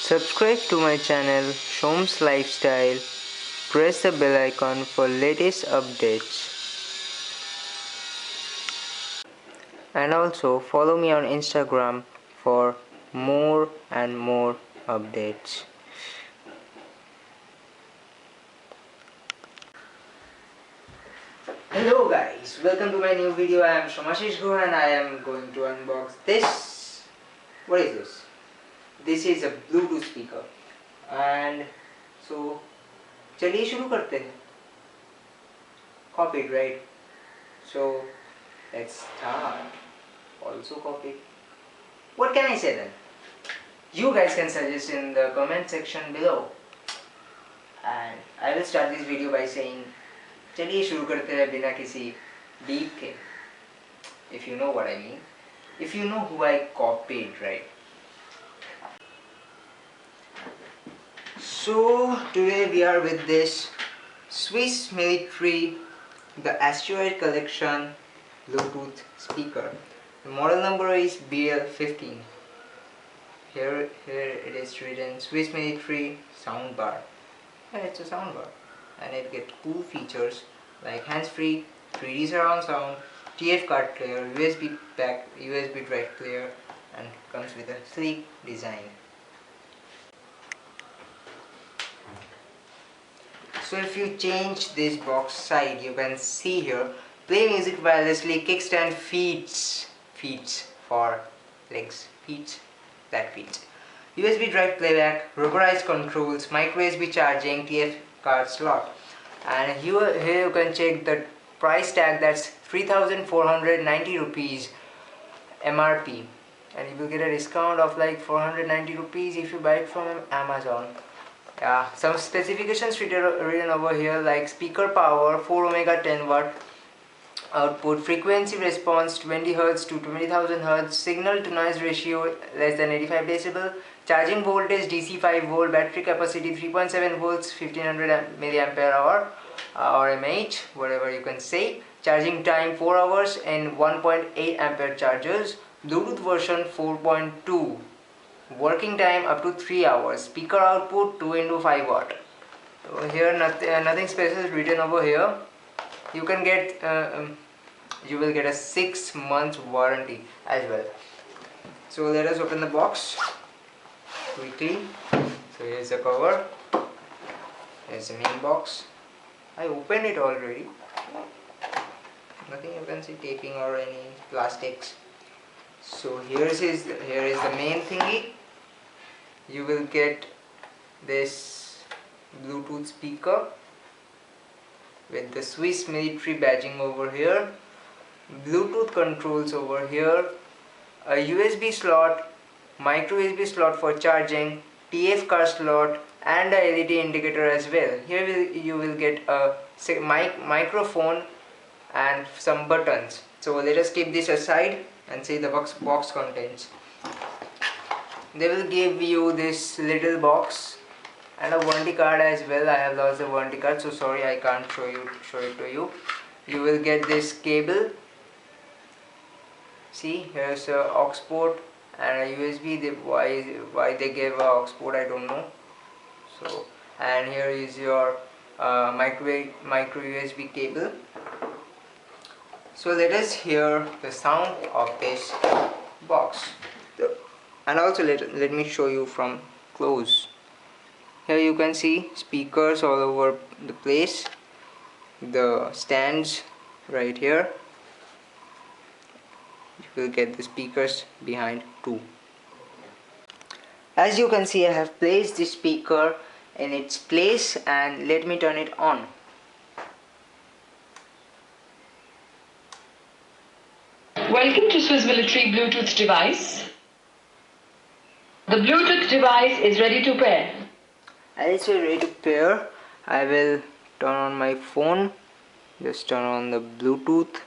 Subscribe to my channel Shom's Lifestyle. Press the bell icon for latest updates. And also follow me on Instagram for more and more updates. Hello guys, welcome to my new video. I am Somasish Guha and I am going to unbox this. What is this? This is a Bluetooth speaker. And so चलिए शुरू करते हैं. Copied, right? So let's start. Also copied. What can I say then? You guys can suggest in the comment section below. And I will start this video by saying चलिए शुरू करते हैं बिना किसी deep के. If you know what I mean. If you know who I copied, right? So today we are with this Swiss military, the Asteroid collection Bluetooth speaker. The model number is BL15. Here it is written Swiss military soundbar. Yeah, it's a soundbar, and it gets cool features like hands-free, 3D surround sound, TF card player, USB back, USB drive player, and comes with a sleek design. So if you change this box side, you can see here, play music wirelessly, kickstand feeds for legs, feeds. USB drive playback, rubberized controls, micro USB charging, TF card slot. And here you can check the price tag, that's 3,490 rupees MRP. And you will get a discount of like 490 rupees if you buy it from Amazon. Yeah, some specifications written over here like speaker power 4 ohms 10 watt, output frequency response 20 Hz to 20,000 Hz, signal to noise ratio less than 85 decibel, charging voltage DC 5 volt, battery capacity 3.7 volts, 1500 milliampere hour or mAh, whatever you can say, charging time 4 hours and 1.8 ampere chargers, Bluetooth version 4.2. working time up to 3 hours, speaker output 2 into 5 watt. So here nothing special is written over here. You can get you will get a 6 months warranty as well. So let us open the box quickly. So here's the cover, here's the main box. I opened it already. Nothing you can see taping or any plastics. So here is the main thingy. You will get this Bluetooth speaker with the Swiss military badging over here, Bluetooth controls over here, a USB slot, micro USB slot for charging, TF card slot, and a LED indicator as well. Here you will get a microphone and some buttons. So let us keep this aside and see the box contents. They will give you this little box and a warranty card as well. I have lost the warranty card, so sorry I can't show it to you. You will get this cable. See, here's a aux port and a USB. Why they gave a aux port, I don't know. So, and here is your micro USB cable. So let us hear the sound of this box. And also let me show you from close. Here you can see speakers all over the place. The stands right here. You will get the speakers behind too. As you can see, I have placed the speaker in its place and let me turn it on. Welcome to Swiss Military Bluetooth device. The Bluetooth device is ready to pair. As it's ready to pair, I will turn on my phone. Just turn on the Bluetooth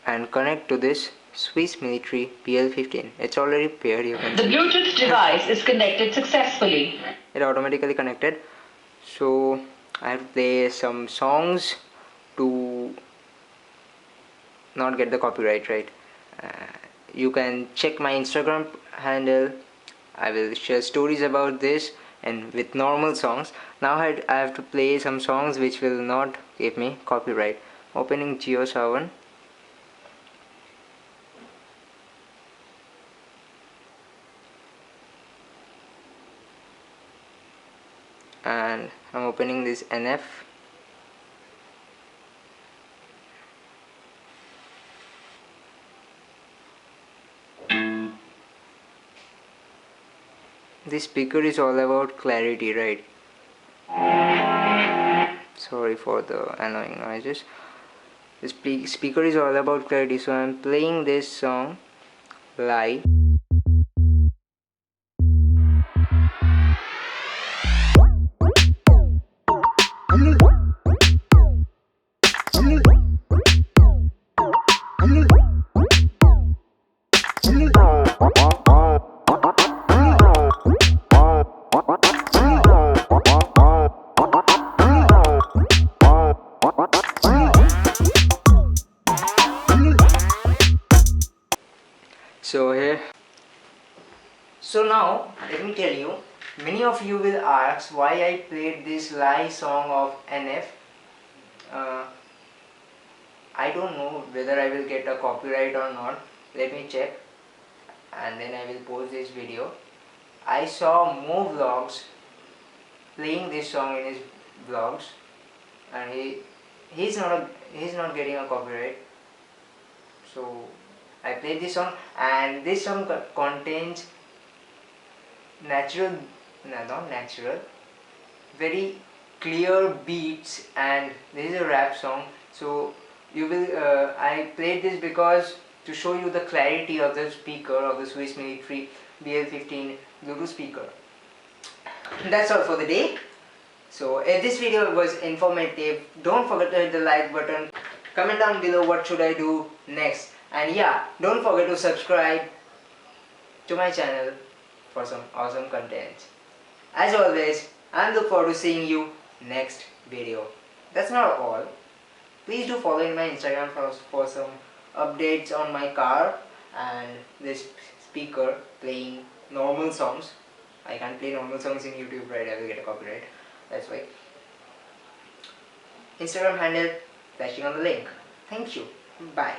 and connect to this Swiss military BL15. It's already paired, you can see. The Bluetooth device is connected successfully. It automatically connected. So I have to play some songs to not get the copyright, right? You can check my Instagram handle I will share stories about this and with normal songs. Now I have to play some songs which will not give me copyright. Opening Geo7. And I'm opening this NF. This speaker is all about clarity, right? Sorry for the annoying noises. This speaker is all about clarity, so I'm playing this song live. So now let me tell you, many of you will ask why I played this live song of NF. I don't know whether I will get a copyright or not. Let me check and then I will post this video. I saw more vlogs playing this song in his vlogs, and he's not getting a copyright. So I played this song, and this song contains very clear beats, and this is a rap song. So you will I played this because to show you the clarity of the speaker of the Swiss military BL15 Bluetooth speaker. That's all for the day. So if this video was informative, don't forget to hit the like button, comment down below what should I do next, and yeah, don't forget to subscribe to my channel for some awesome content. As always, I look forward to seeing you next video. That's not all. Please do follow in my Instagram for some updates on my car and this speaker playing normal songs. I can't play normal songs in YouTube, right? I will get a copyright. That's why. Instagram handle flashing on the link. Thank you. Bye.